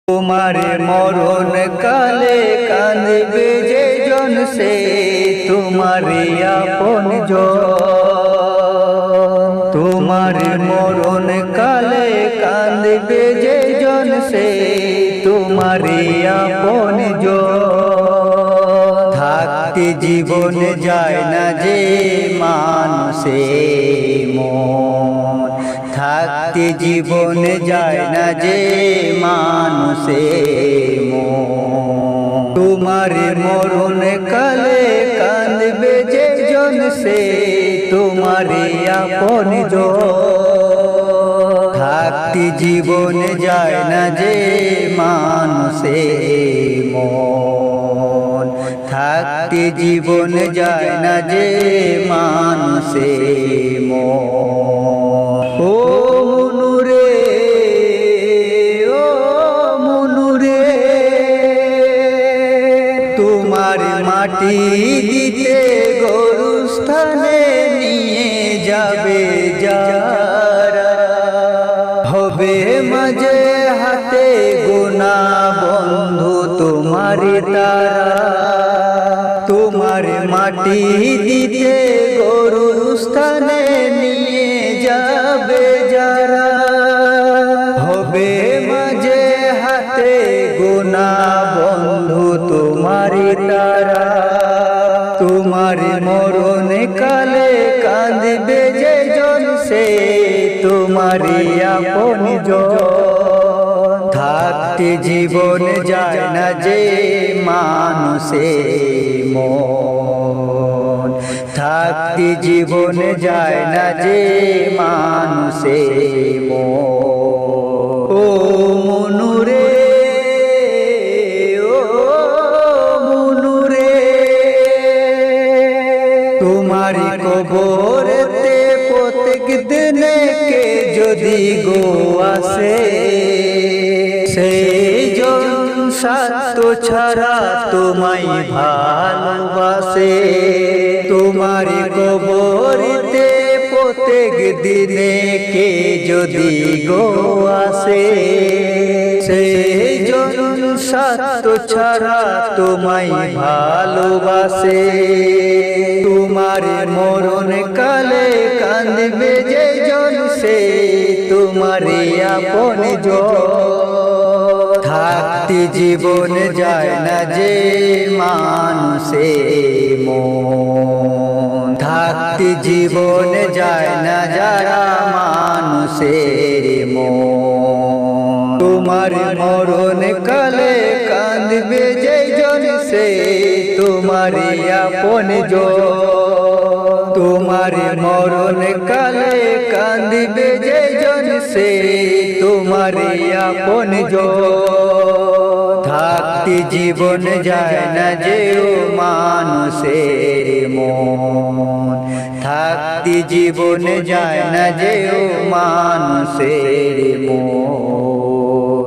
तुम्हारे मरण काले कांदबे जे जन से तुम्हारे आपन जन। तुम्हारे मरण काले कांदबे जे जन से तुम्हारे आपन जन। থাকতে জীবন যায় না যে মানুষের মন। থাকতে জীবন যায় না যে মানুষের মন। তোমার মরণ কালে কাঁদবে যে জন সে তোমার আপন জন। থাকতে জীবন যায় না যে মানুষের মন। থাকতে জীবন যায় না যে মানুষের মন। ও মনুরে, ও মনুরে, তোমার মাটি দিতে গরুস্থানে নিয়ে যাবে যারা। হবে মাঝে হাতে গোনা বন্ধু তোমার তারা। তোমার মাটি দিতে গরুস্থানে নিয়ে যাবে যারা। হবে মাঝে হাতে গোনা বন্ধু তোমার তারা। তোমার মরণ কালে কাঁদবে যে জন সে তোমার আপন জন। থাকতে জীবন যায় না যে মানুষের মন। থাকতে জীবন যায় না যে মানুষের মন। ও মনুরে, ও মনুরে, তোমার কবরেতে প্রত্যেক দিনে কে যদি গো আসে। সেই জন সত্য ছাড়া তোমায় ভালোবাসে। তোমার কবরেতে প্রত্যেক দিনে কে যদি গো আসে। সেই জন সত্য ছাড়া তোমায় ভালোবাসে। তোমার মরণ কালে কাঁদবে যে জন সে তোমার আপন জন। থাকতে জীবন যায় না যে মানুষের মন। থাকতে জীবন যায় না যারা মানুষের মন। তোমার মরণ কালে কাঁদবে যে জন সে তোমার আপন জন। তোমার মরণ কালে কাঁদবে যে জন সে তোমার আপন জন। থাকতে জীবন যায় না যে মানুষের মন। থাকতে জীবন যায় না যে মানুষের মন।